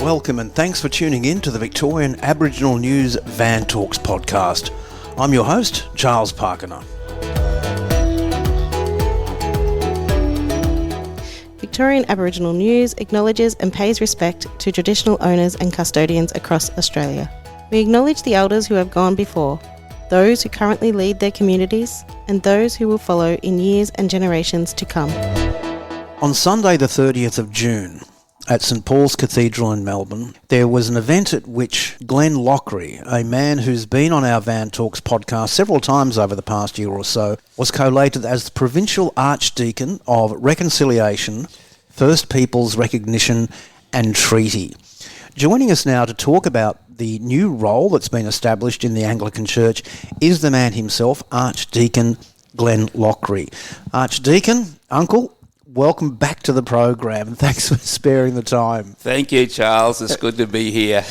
Welcome and thanks for tuning in to the Victorian Aboriginal News Van Talks podcast. I'm your host, Charles Parkiner. Victorian Aboriginal News acknowledges and pays respect to traditional owners and custodians across Australia. We acknowledge the elders who have gone before, those who currently lead their communities, and those who will follow in years and generations to come. On Sunday the 30th of June, at St Paul's Cathedral in Melbourne, there was an event at which Glenn Loughrey, a man who's been on our Van Talks podcast several times over the past year or so, was collated as the Provincial Archdeacon of Reconciliation, First Peoples Recognition and Treaty. Joining us now to talk about the new role that's been established in the Anglican Church is the man himself, Archdeacon Glenn Loughrey. Archdeacon, Uncle, welcome back to the program and thanks for sparing the time. Thank you, Charles. It's good to be here.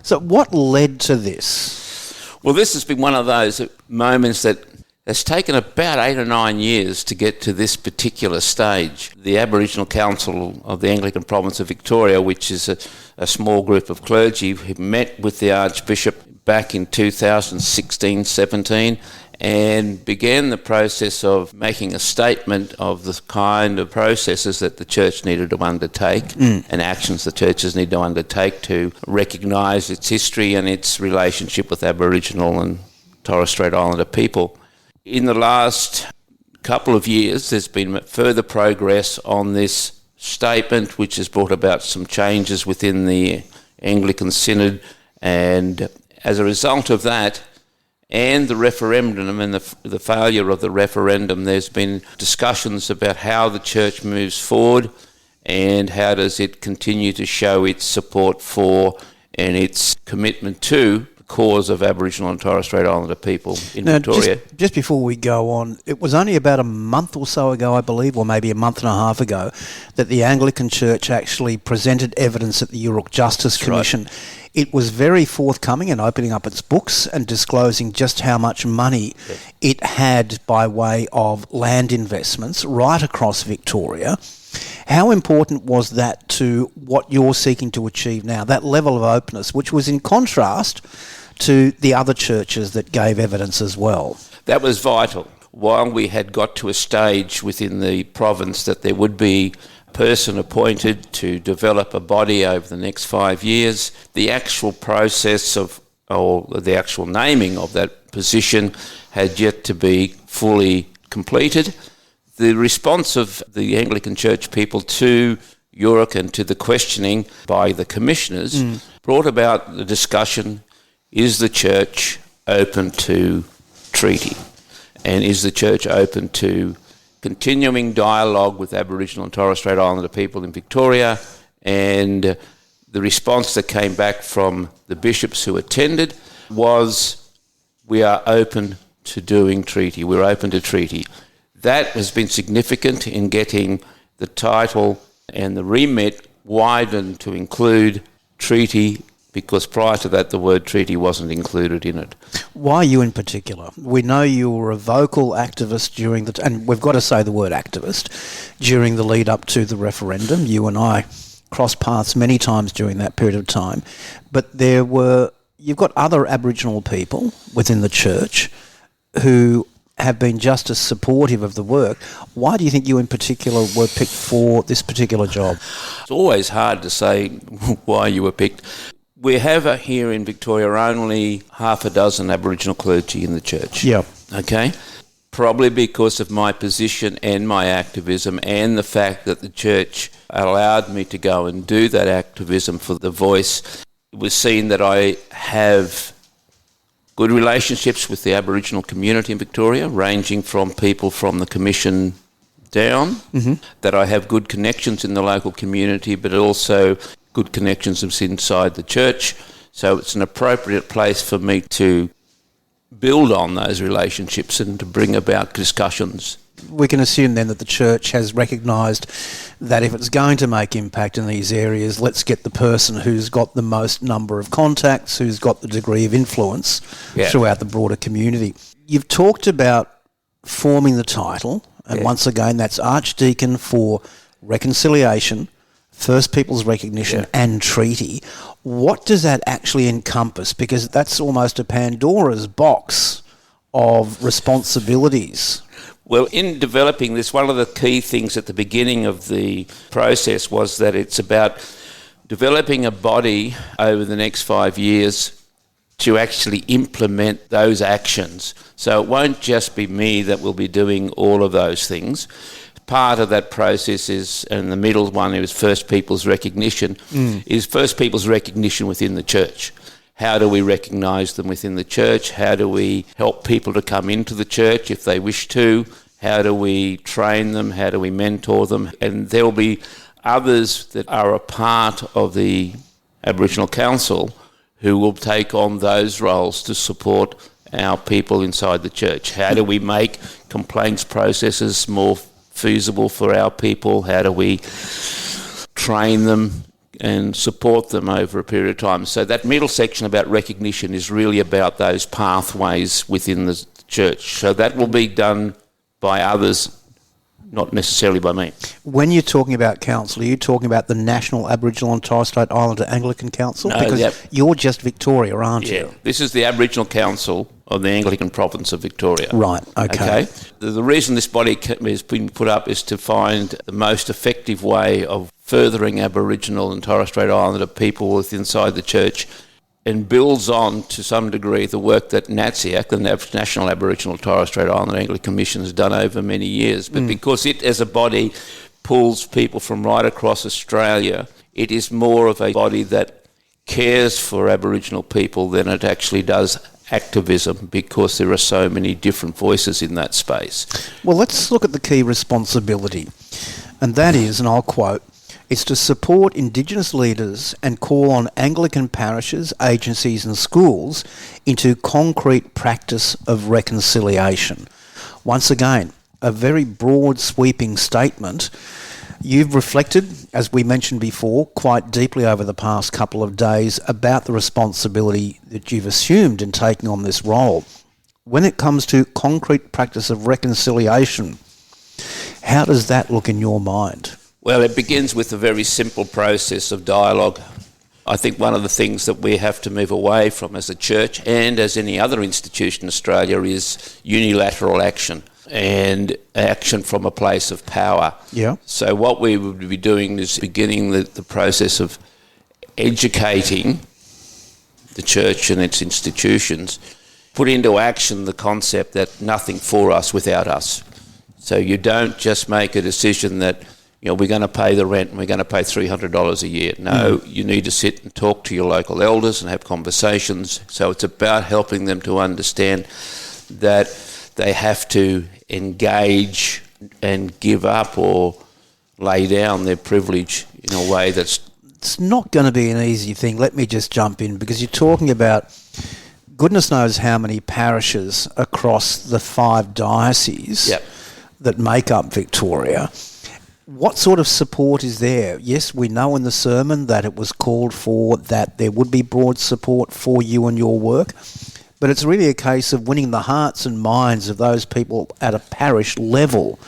So what led to this? Well, this has been one of those moments that has taken about 8 or 9 years to get to this particular stage. The Aboriginal Council of the Anglican Province of Victoria, which is a small group of clergy, who met with the Archbishop back in 2016-17 and began the process of making a statement of the kind of processes that the church needed to undertake and actions the churches need to undertake to recognise its history and its relationship with Aboriginal and Torres Strait Islander people. In the last couple of years, there's been further progress on this statement, which has brought about some changes within the Anglican Synod, and as a result of that, and the referendum and the failure of the referendum, there's been discussions about how the church moves forward and how does it continue to show its support for and its commitment to the cause of Aboriginal and Torres Strait Islander people in Victoria. Just before we go on, it was only about a month or so ago, I believe, or maybe a month and a half ago, that the Anglican Church actually presented evidence at the Yoorrook Justice Commission. Right. It was very forthcoming in opening up its books and disclosing just how much money it had by way of land investments right across Victoria. How important was that to what you're seeking to achieve now, that level of openness, which was in contrast to the other churches that gave evidence as well? That was vital. While we had got to a stage within the province that there would be person appointed to develop a body over the next 5 years, the actual process or the actual naming of that position had yet to be fully completed. The response of the Anglican Church people to Yoorrook and to the questioning by the commissioners brought about the discussion, is the church open to treaty? And is the church open to continuing dialogue with Aboriginal and Torres Strait Islander people in Victoria? And the response that came back from the bishops who attended was, we are open to doing treaty. We're open to treaty. That has been significant in getting the title and the remit widened to include treaty, because prior to that the word treaty wasn't included in it. Why you in particular? We know you were a vocal activist during and we've got to say the word activist, during the lead up to the referendum. You and I crossed paths many times during that period of time, but you've got other Aboriginal people within the church who have been just as supportive of the work. Why do you think you in particular were picked for this particular job? It's always hard to say why you were picked. We have here in Victoria only half a dozen Aboriginal clergy in the church. Yeah. Okay? Probably because of my position and my activism and the fact that the church allowed me to go and do that activism for the voice. It was seen that I have good relationships with the Aboriginal community in Victoria, ranging from people from the Commission down, that I have good connections in the local community, but also good connections inside the church. So it's an appropriate place for me to build on those relationships and to bring about discussions. We can assume then that the church has recognised that if it's going to make impact in these areas, let's get the person who's got the most number of contacts, who's got the degree of influence throughout the broader community. You've talked about forming the title And once again, that's Archdeacon for Reconciliation, First Peoples Recognition and Treaty. What does that actually encompass? Because that's almost a Pandora's box of responsibilities. Well, in developing this, one of the key things at the beginning of the process was that it's about developing a body over the next 5 years to actually implement those actions. So it won't just be me that will be doing all of those things. Part of that process is, and the middle one is First Peoples Recognition, is First Peoples Recognition within the church. How do we recognise them within the church? How do we help people to come into the church if they wish to? How do we train them? How do we mentor them? And there will be others that are a part of the Aboriginal Council who will take on those roles to support our people inside the church. How do we make complaints processes more feasible for our people? How do we train them and support them over a period of time? So that middle section about recognition is really about those pathways within the church. So that will be done by others, not necessarily by me. When you're talking about council, are you talking about the National Aboriginal and Torres Strait Islander Anglican Council? No, because you're just Victoria, aren't you? This is the Aboriginal Council of the Anglican Province of Victoria. Right, okay. The reason this body has been put up is to find the most effective way of furthering Aboriginal and Torres Strait Islander people inside the church, and builds on, to some degree, the work that NATSIAC, the National Aboriginal Torres Strait Islander Anglican Commission, has done over many years. But because it, as a body, pulls people from right across Australia, it is more of a body that cares for Aboriginal people than it actually does activism, because there are so many different voices in that space. Well, let's look at the key responsibility. And that is, and I'll quote, "It's to support Indigenous leaders and call on Anglican parishes, agencies and schools into concrete practice of reconciliation." Once again, a very broad sweeping statement. You've reflected, as we mentioned before, quite deeply over the past couple of days about the responsibility that you've assumed in taking on this role. When it comes to concrete practice of reconciliation, how does that look in your mind? Well, it begins with a very simple process of dialogue. I think one of the things that we have to move away from as a church and as any other institution in Australia is unilateral action, and action from a place of power. Yeah. So what we would be doing is beginning the process of educating the church and its institutions, put into action the concept that nothing for us without us. So you don't just make a decision that, we're going to pay the rent and we're going to pay $300 a year. No, you need to sit and talk to your local elders and have conversations. So it's about helping them to understand that they have to engage and give up or lay down their privilege in a way that's... It's not going to be an easy thing. Let me just jump in, because you're talking about goodness knows how many parishes across the 5 dioceses that make up Victoria. What sort of support is there? Yes, we know in the sermon that it was called for that there would be broad support for you and your work, but it's really a case of winning the hearts and minds of those people at a parish level.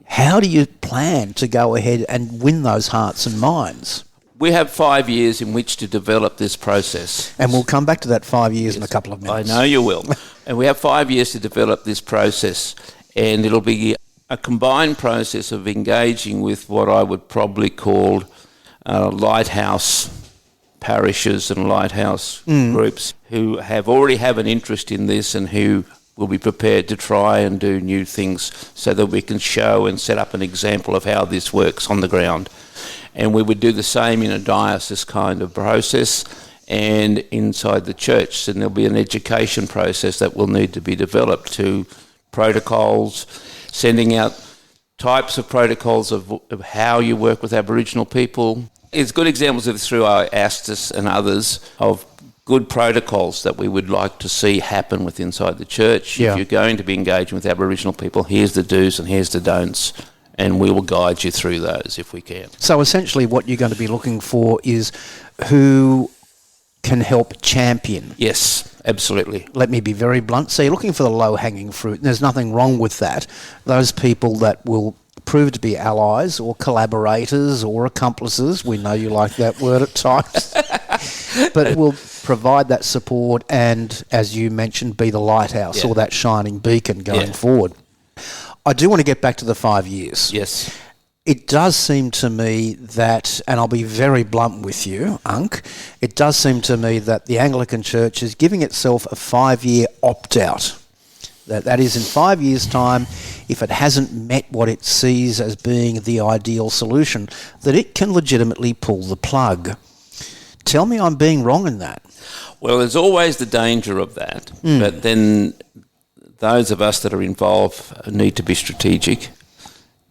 How do you plan to go ahead and win those hearts and minds? We have 5 years in which to develop this process. And we'll come back to that 5 years in a couple of minutes. I know you will. And we have 5 years to develop this process, and it'll be a combined process of engaging with what I would probably call lighthouse parishes and lighthouse groups who already have an interest in this and who will be prepared to try and do new things so that we can show and set up an example of how this works on the ground. And we would do the same in a diocese kind of process and inside the church. And there'll be an education process that will need to be developed to protocols, sending out types of protocols of how you work with Aboriginal people. It's good examples of this through our ASTIS and others of good protocols that we would like to see happen with inside the church. Yeah. If you're going to be engaging with Aboriginal people, here's the do's and here's the don'ts, and we will guide you through those if we can. So essentially what you're going to be looking for is who can help champion. Yes, absolutely. Let me be very blunt. So you're looking for the low-hanging fruit, and there's nothing wrong with that. Those people that will prove to be allies or collaborators or accomplices, we know you like that word at times, but will provide that support and, as you mentioned, be the lighthouse or that shining beacon going forward. I do want to get back to the 5 years. Yes. It does seem to me that, and I'll be very blunt with you, Unc, it does seem to me that the Anglican Church is giving itself a 5-year opt-out. That is, in 5 years' time, if it hasn't met what it sees as being the ideal solution, that it can legitimately pull the plug. Tell me I'm being wrong in that. Well, there's always the danger of that, but then those of us that are involved need to be strategic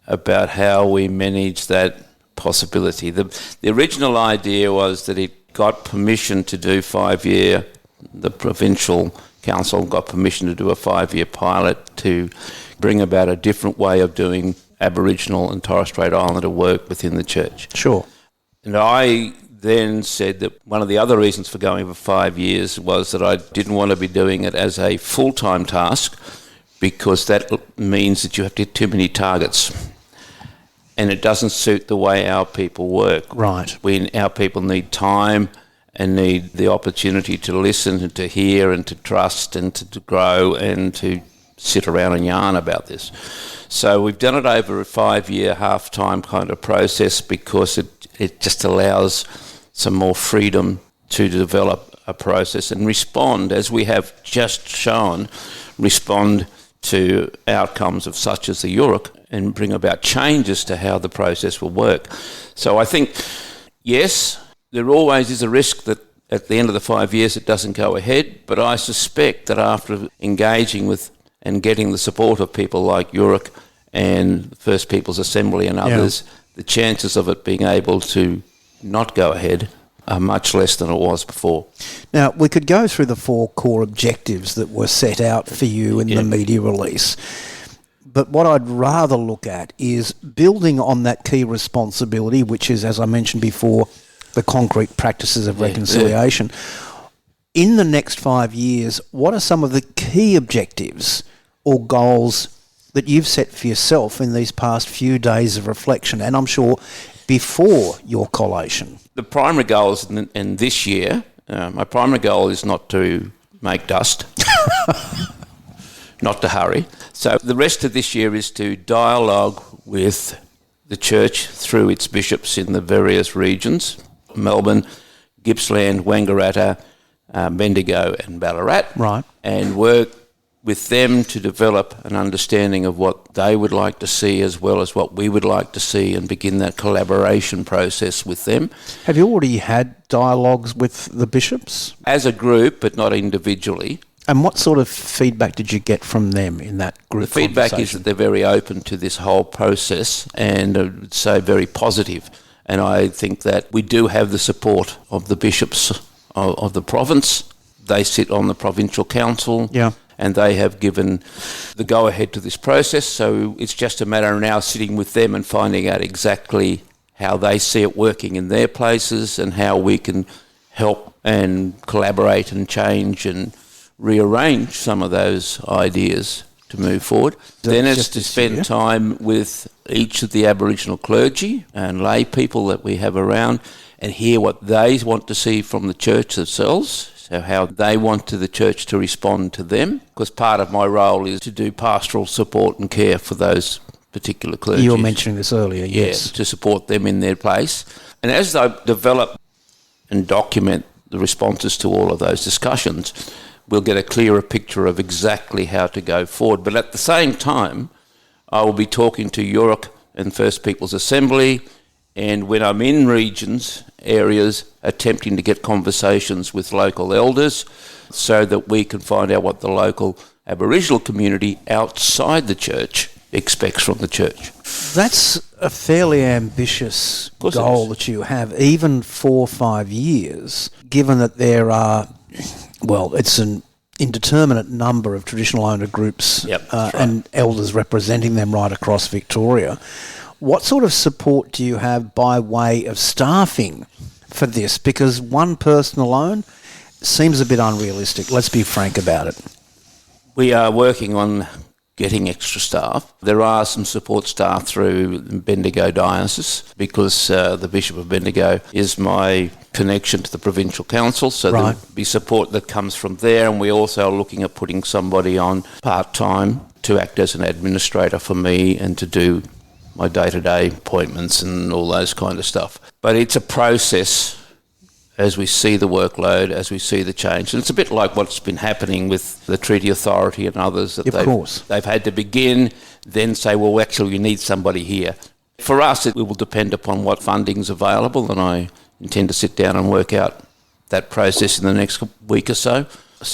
about how we manage that possibility. The original idea was that it got permission to do 5-year, the Provincial Council got permission to do a 5-year pilot to bring about a different way of doing Aboriginal and Torres Strait Islander work within the church. Sure. And I then said that one of the other reasons for going for 5 years was that I didn't want to be doing it as a full-time task, because that means that you have to hit too many targets. And it doesn't suit the way our people work. Right. Our people need time and need the opportunity to listen and to hear and to trust and to grow and to sit around and yarn about this. So we've done it over a 5-year half-time kind of process because it just allows some more freedom to develop a process and respond, as we have just shown, respond to outcomes of such as the Uruk and bring about changes to how the process will work. So I think, yes, there always is a risk that at the end of the 5 years it doesn't go ahead, but I suspect that after engaging with and getting the support of people like Uruk and First Peoples Assembly and others, the chances of it being able to not go ahead are much less than it was before. Now, we could go through the 4 core objectives that were set out for you in the media release. But what I'd rather look at is building on that key responsibility, which is, as I mentioned before, the concrete practices of reconciliation. In the next 5 years, what are some of the key objectives or goals that you've set for yourself in these past few days of reflection, and I'm sure before your collation? The primary goal is in this year, my primary goal is not to make dust, not to hurry. So the rest of this year is to dialogue with the church through its bishops in the various regions, Melbourne, Gippsland, Wangaratta, Bendigo and Ballarat, right, and work with them to develop an understanding of what they would like to see as well as what we would like to see, and begin that collaboration process with them. Have you already had dialogues with the bishops? As a group, but not individually. And what sort of feedback did you get from them in that group? The feedback is that they're very open to this whole process and I would say very positive. And I think that we do have the support of the bishops of the province. They sit on the Provincial Council. Yeah. And they have given the go-ahead to this process. So it's just a matter of now sitting with them and finding out exactly how they see it working in their places and how we can help and collaborate and change and rearrange some of those ideas to move forward. Then it's to spend time with each of the Aboriginal clergy and lay people that we have around and hear what they want to see from the church themselves. So how they want the church to respond to them, because part of my role is to do pastoral support and care for those particular clergy. You were mentioning this earlier, yes. Yeah, to support them in their place. And as I develop and document the responses to all of those discussions, we'll get a clearer picture of exactly how to go forward. But at the same time, I will be talking to Uruk and First Peoples Assembly, and when I'm in regions, areas, attempting to get conversations with local elders so that we can find out what the local Aboriginal community outside the church expects from the church. That's a fairly ambitious goal that you have, even for 5 years, given that there are, well, it's an indeterminate number of traditional owner groups and elders representing them right across Victoria. What sort of support do you have by way of staffing for this? Because one person alone, seems a bit unrealistic. Let's be frank about it. We are working on getting extra staff. There are some support staff through Bendigo Diocese because the Bishop of Bendigo is my connection to the Provincial Council, so Right. there'll be support that comes from there, and we're also looking at putting somebody on part-time to act as an administrator for me and to do my day-to-day appointments and all those kind of stuff. But it's a process as we see the workload, as we see the change. And it's a bit like what's been happening with the Treaty Authority and others. That Of course. They've had to begin, then say, well, actually, we need somebody here. For us, it will depend upon what funding's available, and I intend to sit down and work out that process in the next week or so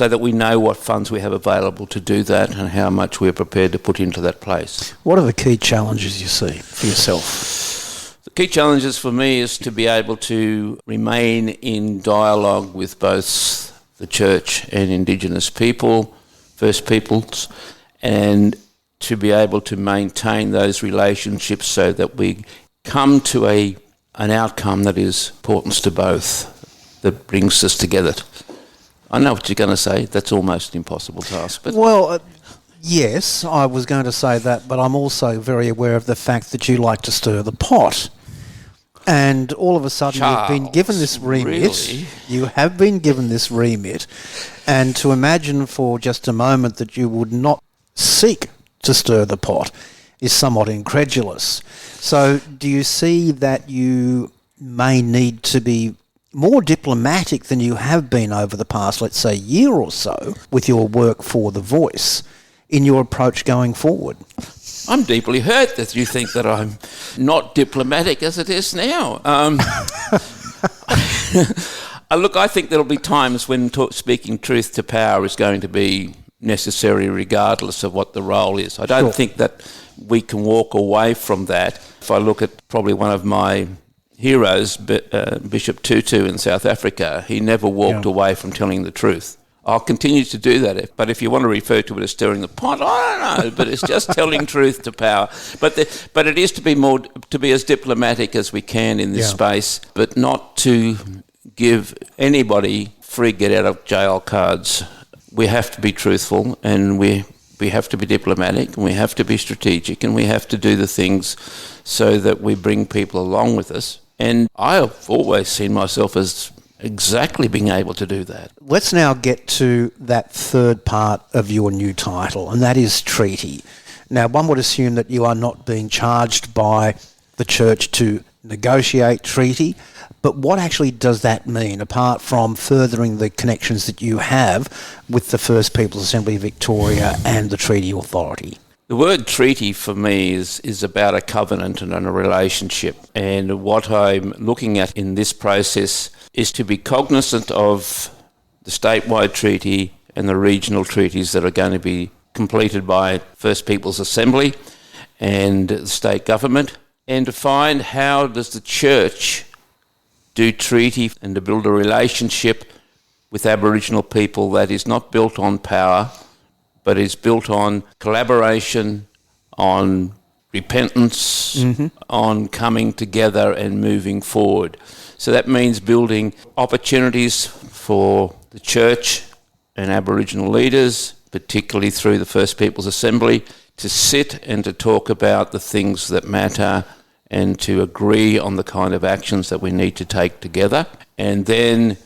that we know what funds we have available to do that and how much we're prepared to put into that place. What are the key challenges you see for yourself? The key challenges for me is to be able to remain in dialogue with both the Church and Indigenous people, First Peoples, and to be able to maintain those relationships so that we come to an outcome that is important to both, that brings us together. I know what you're going to say. That's almost an impossible task. But Well, yes, I was going to say that, but I'm also very aware of the fact that you like to stir the pot. And all of a sudden you've been given this remit. really? You have been given this remit. And to imagine for just a moment that you would not seek to stir the pot is somewhat incredulous. So do you see that you may need to be more diplomatic than you have been over the past, let's say, year or so with your work for The Voice in your approach going forward? I'm deeply hurt that you think that I'm not diplomatic as it is now. Look, I think there'll be times when speaking truth to power is going to be necessary regardless of what the role is. I don't think that we can walk away from that. If I look at probably one of my heroes, Bishop Tutu in South Africa, he never walked away from telling the truth. I'll continue to do that, but if you want to refer to it as stirring the pot, I don't know, but it's just telling truth to power. But it is to be as diplomatic as we can in this space, but not to give anybody free get out of jail cards. We have to be truthful, and we have to be diplomatic, and we have to be strategic, and we have to do the things so that we bring people along with us. And I have always seen myself as exactly being able to do that. Let's now get to that third part of your new title, and that is treaty. Now, one would assume that you are not being charged by the Church to negotiate treaty, but what actually does that mean, apart from furthering the connections that you have with the First Peoples Assembly of Victoria and the Treaty Authority? The word treaty for me is about a covenant and a relationship. And what I'm looking at in this process is to be cognizant of the statewide treaty and the regional treaties that are going to be completed by First Peoples Assembly and the state government, and to find how does the Church do treaty and to build a relationship with Aboriginal people that is not built on power, but is built on collaboration, on repentance, on coming together and moving forward. So that means building opportunities for the Church and Aboriginal leaders, particularly through the First Peoples Assembly, to sit and to talk about the things that matter and to agree on the kind of actions that we need to take together. And then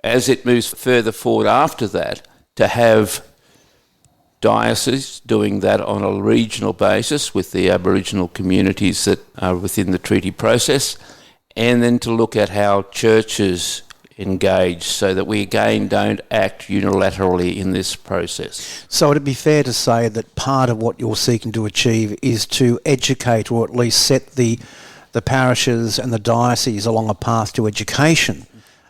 as it moves further forward after that, to have dioceses doing that on a regional basis with the Aboriginal communities that are within the treaty process, and then to look at how churches engage so that we again don't act unilaterally in this process. So it'd be fair to say that part of what you're seeking to achieve is to educate, or at least set the parishes and the dioceses along a path to education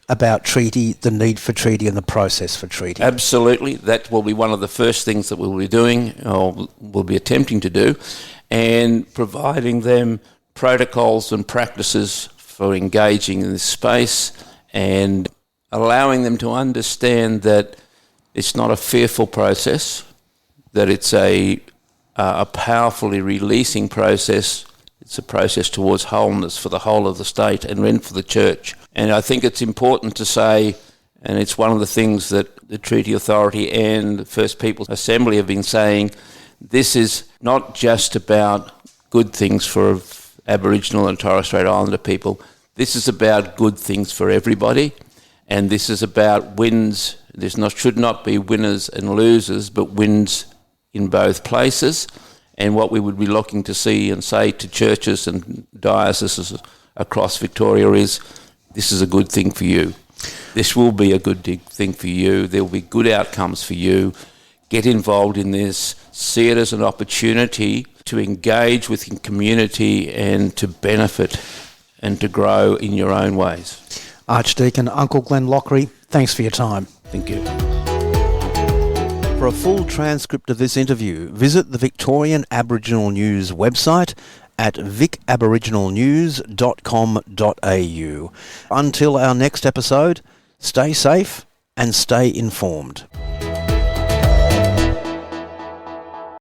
about treaty, the need for treaty and the process for treaty. Absolutely. That will be one of the first things that we'll be doing, or we'll be attempting to do, and providing them protocols and practices for engaging in this space and allowing them to understand that it's not a fearful process, that it's a powerfully releasing process. It's a process towards wholeness for the whole of the state and then for the Church. And I think it's important to say And it's one of the things that the Treaty Authority and the First Peoples Assembly have been saying. This is not just about good things for Aboriginal and Torres Strait Islander people. This is about good things for everybody. And this is about wins. Should not be winners and losers, but wins in both places. And what we would be looking to see and say to churches and dioceses across Victoria is, this is a good thing for you. This will be a good thing for you. There will be good outcomes for you. Get involved in this. See it as an opportunity to engage with the community and to benefit and to grow in your own ways. Archdeacon Uncle Glenn Loughrey, thanks for your time. Thank you. For a full transcript of this interview, visit the Victorian Aboriginal News website at vicaboriginalnews.com.au. Until our next episode, stay safe and stay informed.